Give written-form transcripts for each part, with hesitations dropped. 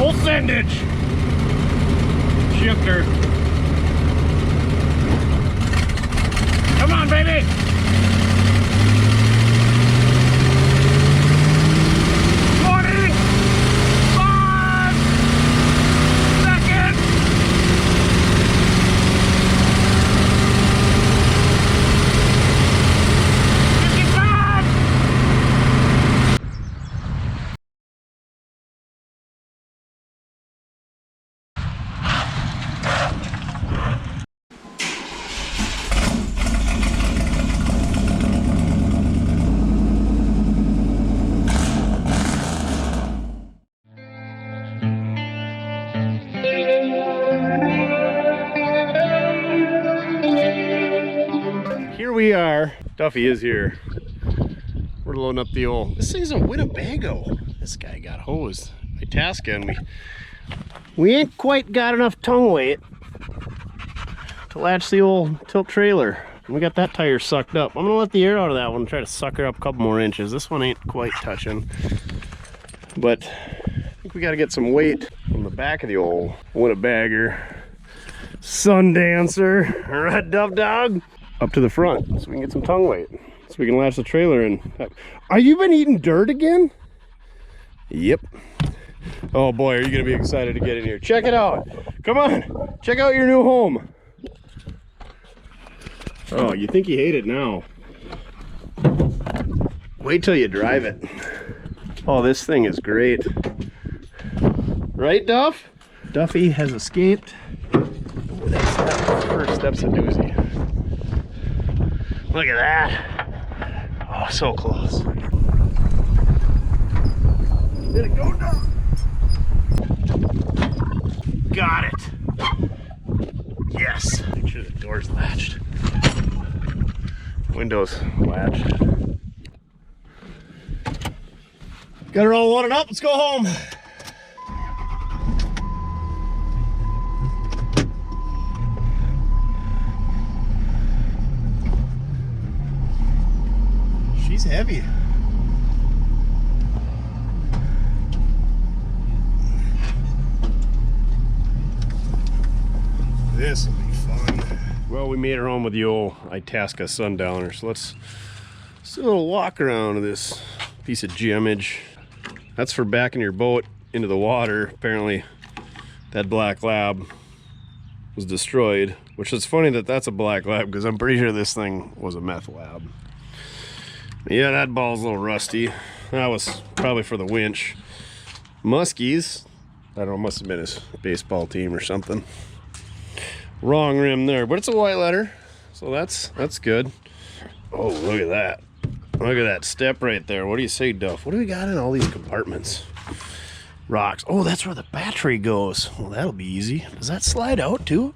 full sendage. Shifter. Come on, baby. 25 seconds. Here we are. Duffy is here. We're loading up the old. This thing's a Winnebago. This guy got hosed. Itasca, and we ain't quite got enough tongue weight to latch the old tilt trailer. We got that tire sucked up. I'm gonna let the air out of that one and try to suck her up a couple more inches. This one ain't quite touching, but I think we got to get some weight from the back of the old Winnebago. Sundancer, right, Dub Dog? Up to the front so we can get some tongue weight, so we can latch the trailer in. Are you been eating dirt again? Yep. Oh boy, are you gonna be excited to get in here. Check it out. Come on, check out your new home. Oh, you think you hate it now. Wait till you drive it. Oh, this thing is great. Right, Duff? Duffy has escaped. Oh, that first step's a doozy. Look at that. Oh, so close. Did it go down? Got it. Yes. Make sure the door's latched. Windows latched. Got her all loaded up. Let's go home. She's heavy. This will be fun. Well, we made her home with the old Itasca Sundowner, so let's do a little walk around of this piece of gemage. That's for backing your boat into the water. Apparently that black lab was destroyed, which is funny that that's a black lab because I'm pretty sure this thing was a meth lab. Yeah, that ball's a little rusty. That was probably for the winch. Muskies, I don't know, must have been his baseball team or something. Wrong rim there, but it's a white letter, so that's good. Oh, look at that. Look at that step right there. What do you say, Duff? What do we got in all these compartments? Rocks. Oh, that's where the battery goes. Well, that'll be easy. Does that slide out too?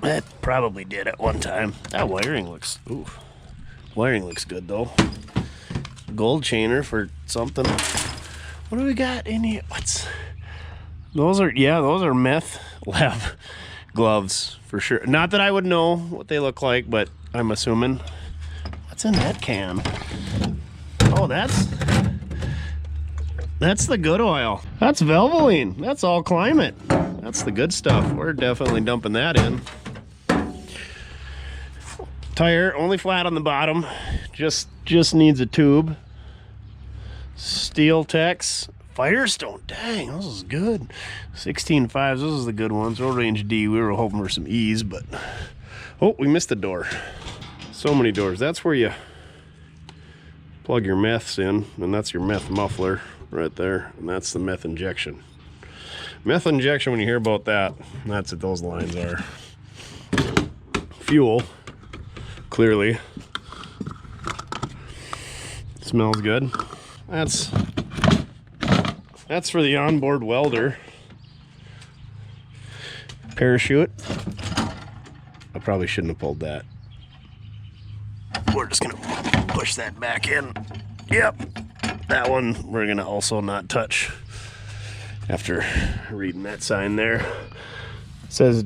That probably did at one time. That wiring looks, ooh. Wiring looks good though. Gold chainer for something. What do we got in here? What's those are? Yeah, those are meth lab gloves for sure. Not that I would know what they look like, but I'm assuming. What's in that can? Oh, that's the good oil. That's Valvoline. That's all climate. That's the good stuff. We're definitely dumping that in. Tire only flat on the bottom, just needs a tube. Steel Tex Firestone, dang, this is good. 16.5s, those are the good ones. Road range D, we were hoping for some E's, but oh, we missed the door. So many doors. That's where you plug your meths in, and that's your meth muffler right there, and that's the meth injection. Meth injection, when you hear about that, that's what those lines are. Fuel. Clearly smells good. That's for the onboard welder. Parachute. I probably shouldn't have pulled that. We're just gonna push that back in. Yep, that one we're gonna also not touch after reading that sign there. It says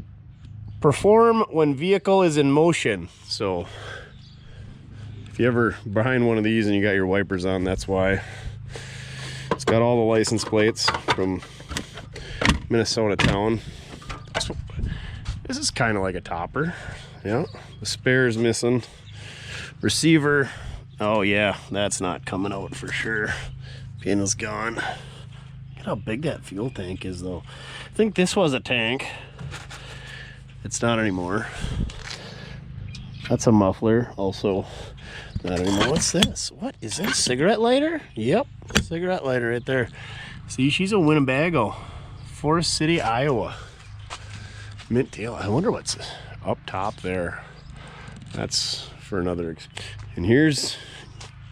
perform when vehicle is in motion. So if you ever behind one of these and you got your wipers on, that's why. It's got all the license plates from Minnesota town. So, this is kind of like a topper. Yeah, the spare is missing. Receiver, oh yeah, that's not coming out for sure. Pin is gone. Look at how big that fuel tank is though. I think this was a tank. It's not anymore. That's a muffler, also not anymore. What's this? What is this? Cigarette lighter? Yep, cigarette lighter right there. See, she's a Winnebago, Forest City, Iowa. Mint tail. I wonder what's up top there. That's for another. And here's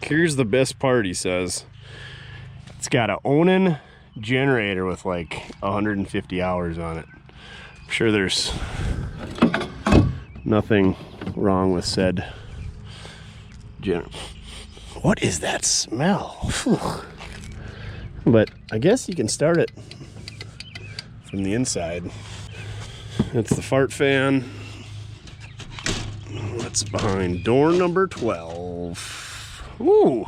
the best part, he says. It's got a Onan generator with like 150 hours on it. I'm sure there's nothing wrong with said generator. What is that smell? But I guess you can start it from the inside. It's the fart fan. What's behind door number 12? Ooh,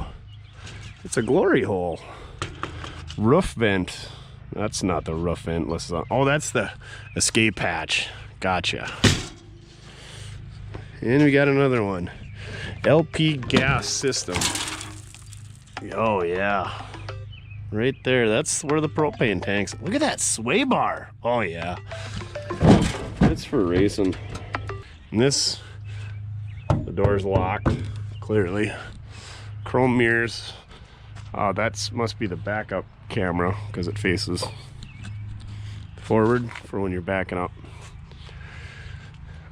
it's a glory hole. Roof vent. That's not the roof vent. Oh, that's the escape hatch. Gotcha. And we got another one. LP gas system. Oh yeah. Right there. That's where the propane tanks. Look at that sway bar. Oh yeah. It's for racing. And this, the door's locked, clearly. Chrome mirrors. That must be the backup camera because it faces forward for when you're backing up.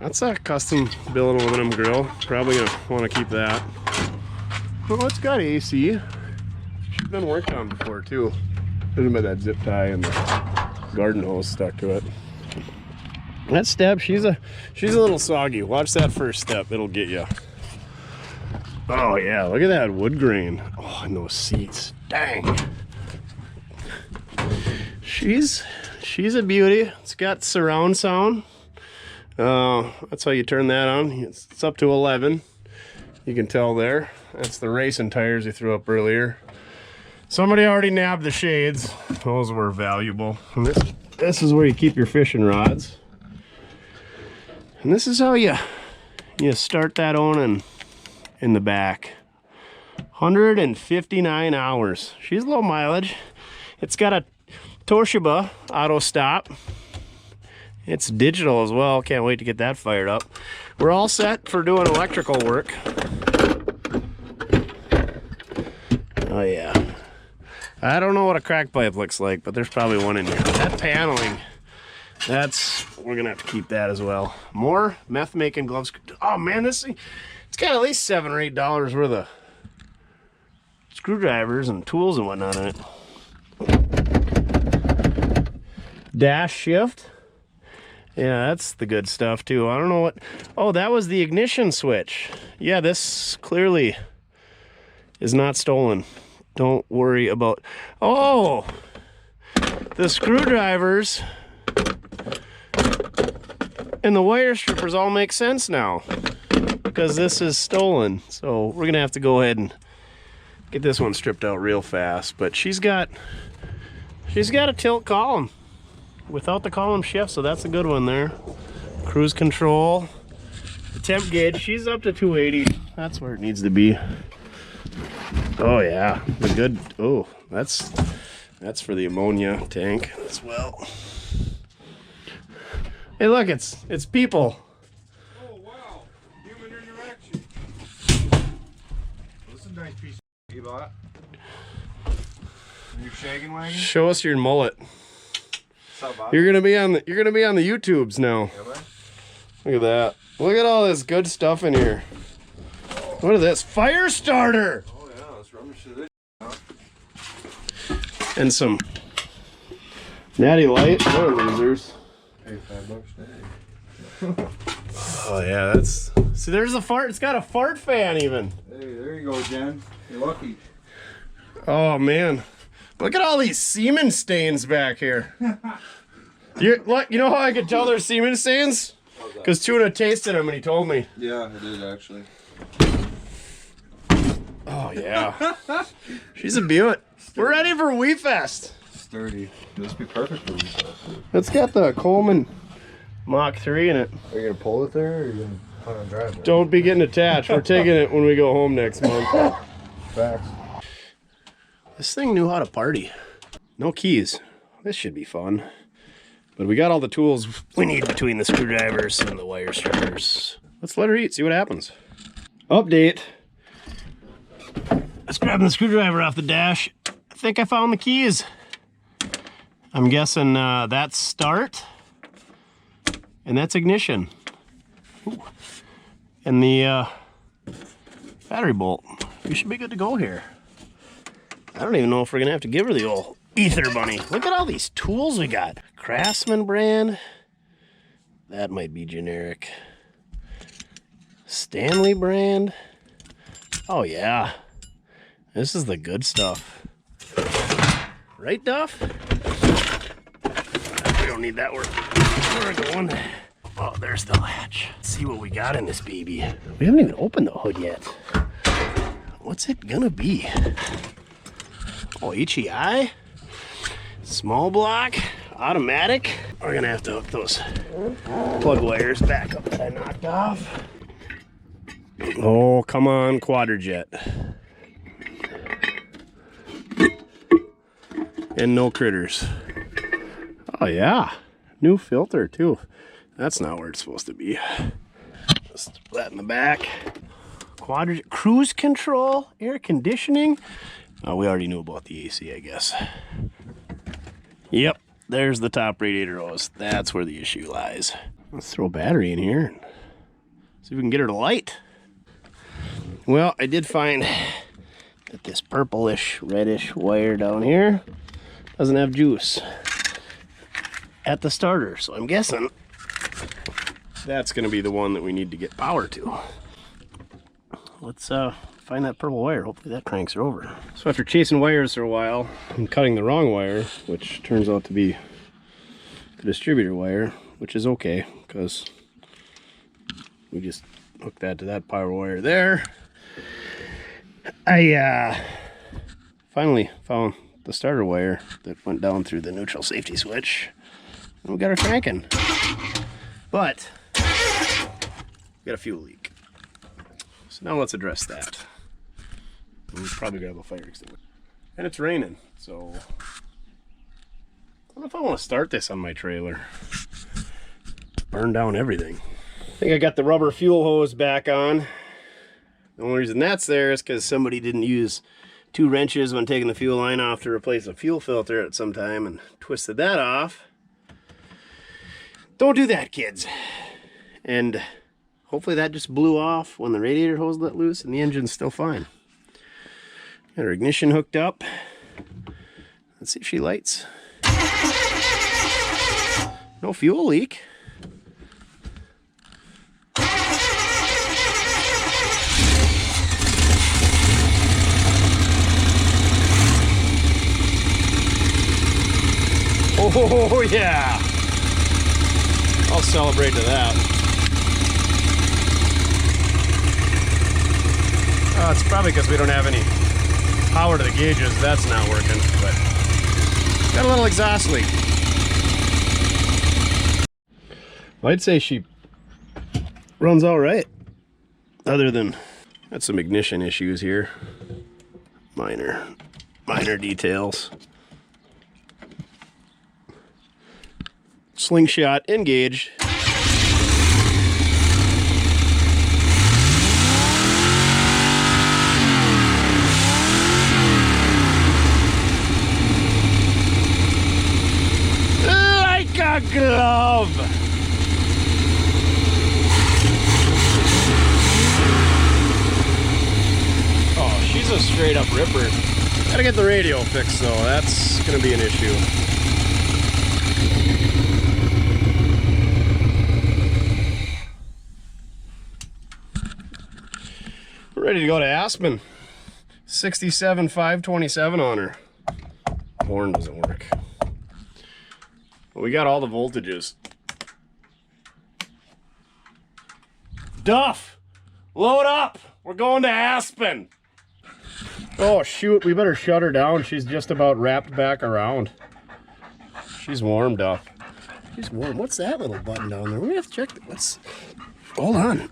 That's a custom built aluminum grill. Probably gonna want to keep that. Oh, it's got AC. She's been worked on before too. There's about that zip tie and the garden hose stuck to it. That step, she's a little soggy. Watch that first step, it'll get you. Oh yeah, look at that wood grain. Oh, and those seats, dang. She's a beauty. It's got surround sound. That's how you turn that on. It's up to 11. You can tell there. That's the racing tires you threw up earlier. Somebody already nabbed the shades. Those were valuable. And this is where you keep your fishing rods. And this is how you start that on in the back. 159 hours. She's low mileage. It's got a Toshiba auto stop. It's digital as well. Can't wait to get that fired up. We're all set for doing electrical work. Oh yeah. I don't know what a crack pipe looks like, but there's probably one in here. That paneling, we're gonna have to keep that as well. More meth making gloves. Oh man, this thing, it's got at least $7 or $8 worth of screwdrivers and tools and whatnot in it. Dash shift. Yeah, that's the good stuff too. I don't know what. Oh, that was the ignition switch. Yeah, this clearly is not stolen. Don't worry about. Oh, the screwdrivers and the wire strippers all make sense now because this is stolen. So we're gonna have to go ahead and get this one stripped out real fast. But she's got a tilt column without the column shift, so that's a good one there. Cruise control, the temp gauge, she's up to 280. That's where it needs to be. Oh yeah, the good. Oh, that's for the ammonia tank as well. Hey, look, it's people. Oh wow, human interaction. This is a nice piece of you bought. Your shaggin' wagon. Show us your mullet. You're gonna be on the YouTubes now. Look at that. Look at all this good stuff in here. What is this? Fire starter. Oh yeah, let's rummage through this. And some Natty Light. What are losers? Hey, $5 Oh yeah, that's. See, there's a fart. It's got a fart fan even. Hey, there you go, Jen. You're lucky. Oh man, look at all these semen stains back here. You know how I could tell they're semen stains? Because Tuna tasted them and he told me. Yeah, I did actually. Oh, yeah. She's a beaut. We're ready for Wee Fest. Sturdy. This would be perfect for you. It's got the Coleman Mach 3 in it. Are you gonna pull it there, or are you gonna plan on driving it? Don't be getting attached. We're taking it when we go home next month. Facts. This thing knew how to party. No keys. This should be fun. But we got all the tools we need between the screwdrivers and the wire strippers. Let's let her eat, see what happens. Update. Let's grab the screwdriver off the dash. I think I found the keys. I'm guessing that's start. And that's ignition. Ooh. And the battery bolt. We should be good to go here. I don't even know if we're gonna have to give her the old ether bunny. Look at all these tools we got. Craftsman brand. That might be generic. Stanley brand. Oh yeah. This is the good stuff. Right, Duff? We don't need that work. We're going. Oh, there's the latch. Let's see what we got in this baby. We haven't even opened the hood yet. What's it gonna be? Oh, HEI? Small block? Automatic? We're gonna have to hook those plug wires back up that I knocked off. Oh, come on, Quadrajet. And no critters. Oh yeah, new filter too. That's not where it's supposed to be. Let's put that in the back. Quadrajet, cruise control, air conditioning. Oh, we already knew about the AC, I guess. Yep, there's the top radiator hose. That's where the issue lies. Let's throw a battery in here and see if we can get her to light. Well, I did find that this purplish, reddish wire down here doesn't have juice at the starter, so I'm guessing that's gonna be the one that we need to get power to. Let's find that purple wire. Hopefully that cranks her over. So after chasing wires for a while and cutting the wrong wire, which turns out to be the distributor wire, which is okay because we just hooked that to that power wire there. I finally found the starter wire that went down through the neutral safety switch, and we got her cranking. But we got a fuel leak. So now let's address that. We'll probably grab a fire extinguisher. And it's raining, so I don't know if I want to start this on my trailer. Burn down everything. I think I got the rubber fuel hose back on. The only reason that's there is because somebody didn't use 2 wrenches when taking the fuel line off to replace a fuel filter at some time and twisted that off. Don't do that, kids. And hopefully that just blew off when the radiator hose let loose and the engine's still fine. Got her ignition hooked up. Let's see if she lights. No fuel leak. Oh yeah! I'll celebrate to that. Oh, it's probably because we don't have any power to the gauges. That's not working, but got a little exhaust leak. I'd say she runs all right, other than got some ignition issues here. Minor details. Slingshot engaged. Like a glove. Oh, she's a straight up ripper. Gotta get the radio fixed though. That's gonna be an issue. Ready to go to Aspen. 67 527 on her. Horn doesn't work. Well, we got all the voltages. Duff, load up. We're going to Aspen. Oh shoot, we better shut her down. She's just about wrapped back around. She's warmed up. She's warm. What's that little button down there? We have to check. Let's hold on.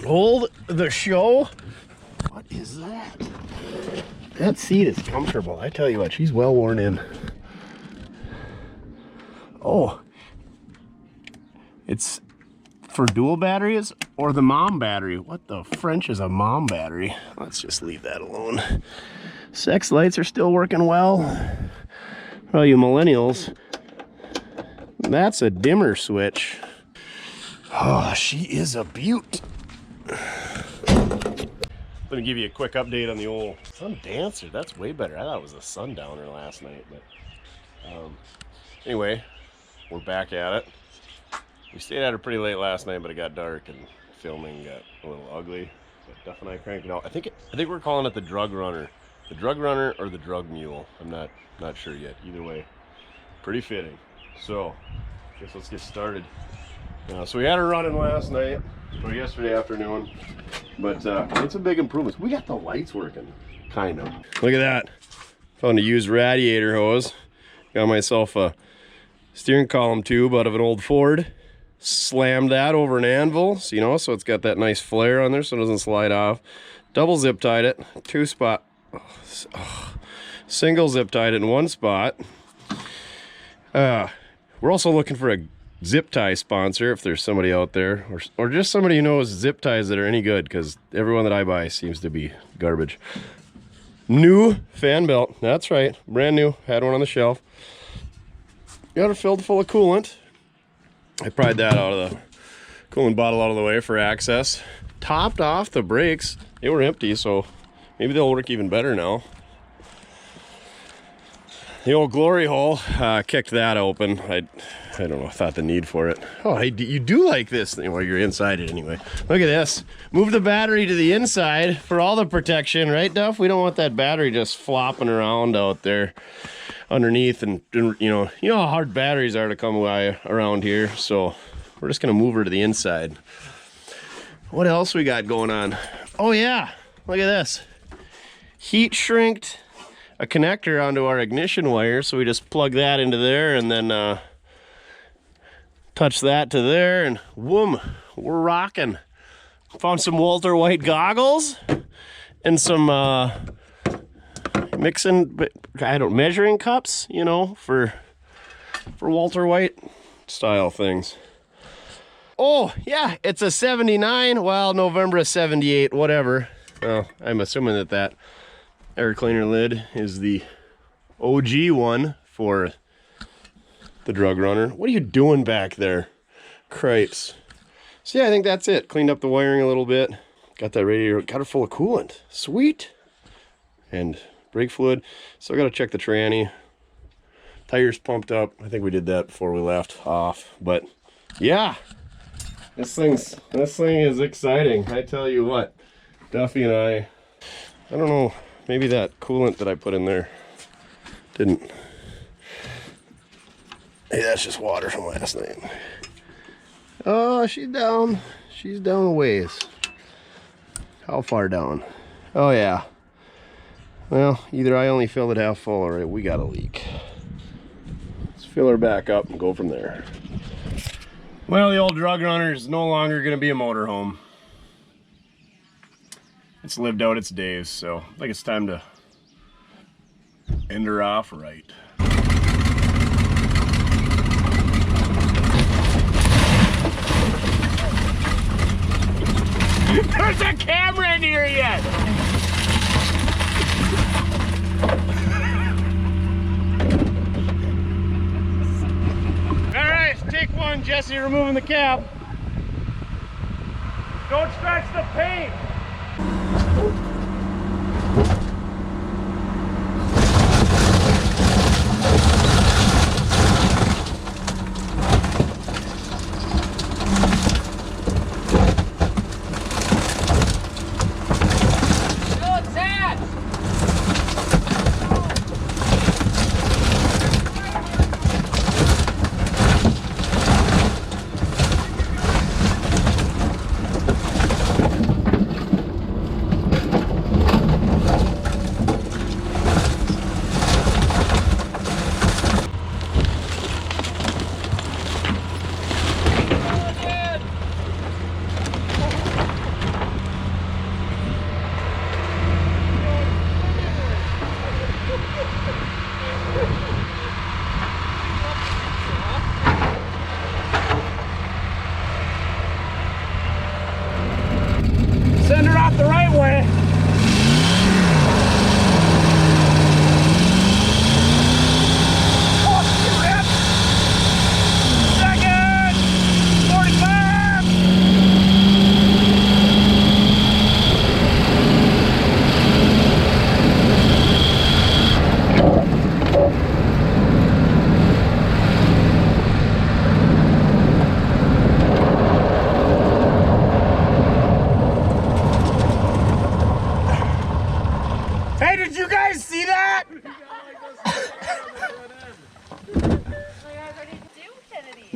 Hold the show. What is that? That seat is comfortable. I tell you what, she's well worn in. Oh, it's for dual batteries or the mom battery. What the French is a mom battery? Let's just leave that alone. Sex lights are still working well. For all you millennials, that's a dimmer switch. Oh, she is a beaut. Let me give you a quick update on the old Sun Dancer. That's way better. I thought it was a Sundowner last night, but anyway, we're back at it. We stayed at it pretty late last night, but it got dark and filming got a little ugly. But Duff and I cranked it out. I think we're calling it the Drug Runner. The Drug Runner or the Drug Mule. I'm not sure yet. Either way, pretty fitting. So, I guess let's get started. So we had her running last night or yesterday afternoon, but it's a big improvement. We got the lights working, kind of. Look at that. Found a used radiator hose. Got myself a steering column tube out of an old Ford. Slammed that over an anvil, so so it's got that nice flare on there so it doesn't slide off. Double zip tied it, single zip tied it in one spot. We're also looking for a zip tie sponsor if there's somebody out there, or just somebody who knows zip ties that are any good, because everyone that I buy seems to be garbage. New fan belt, that's right, brand new, had one on the shelf. Got her filled full of coolant. I pried that out of the coolant bottle out of the way for access. Topped off the brakes. They were empty, so maybe they'll work even better now. The old glory hole, kicked that open. I don't know, I thought the need for it. Oh, hey, you do like this thing while you're inside it anyway. Look at this. Move the battery to the inside for all the protection, right, Duff? We don't want that battery just flopping around out there underneath, and you know how hard batteries are to come by around here, so we're just gonna move her to the inside. What else we got going on? Oh yeah, look at this. Heat shrinked a connector onto our ignition wire, so we just plug that into there and then touch that to there, and whoom, we're rocking. Found some Walter White goggles and some measuring cups, for Walter White style things. Oh yeah, it's a 79, well, November of 78, whatever. Well, I'm assuming that air cleaner lid is the OG one for the Drug Runner. What are you doing back there? Cripes. So yeah, I think that's it. Cleaned up the wiring a little bit. Got that radiator, got her full of coolant. Sweet. And brake fluid. So I gotta check the tranny. Tires pumped up. I think we did that before we left off. But yeah, this thing is exciting. I tell you what, Duffy and I don't know, maybe that coolant that I put in there didn't. Hey, that's just water from last night. Oh, she's down. She's down a ways. How far down? Oh yeah. Well, either I only filled it half full or we got a leak. Let's fill her back up and go from there. Well, the old Drug Runner is no longer going to be a motorhome. It's lived out its days, so I think it's time to end her off right. There's a camera in here yet! Alright, take one, Jesse, removing the cap. Don't scratch the paint!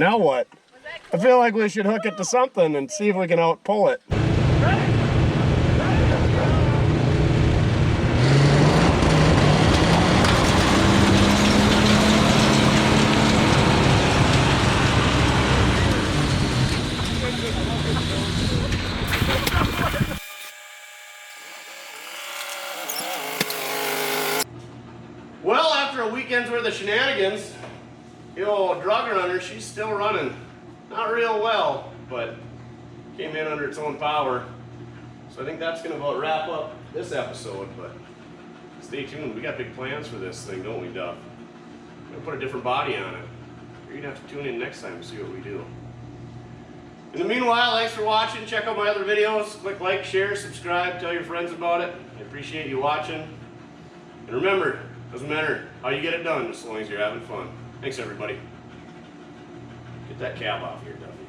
Now what? I feel like we should hook it to something and see if we can out-pull it. Well, after a weekend's worth of shenanigans, the old drug runner, she's still running. Not real well, but came in under its own power. So I think that's gonna about wrap up this episode, but stay tuned. We got big plans for this thing, don't we, Duff? We're gonna put a different body on it. You're gonna have to tune in next time to see what we do. In the meanwhile, thanks for watching. Check out my other videos. Click like, share, subscribe, tell your friends about it. I appreciate you watching. And remember, doesn't matter how you get it done, as long as you're having fun. Thanks, everybody. Get that cab off here, Duffy.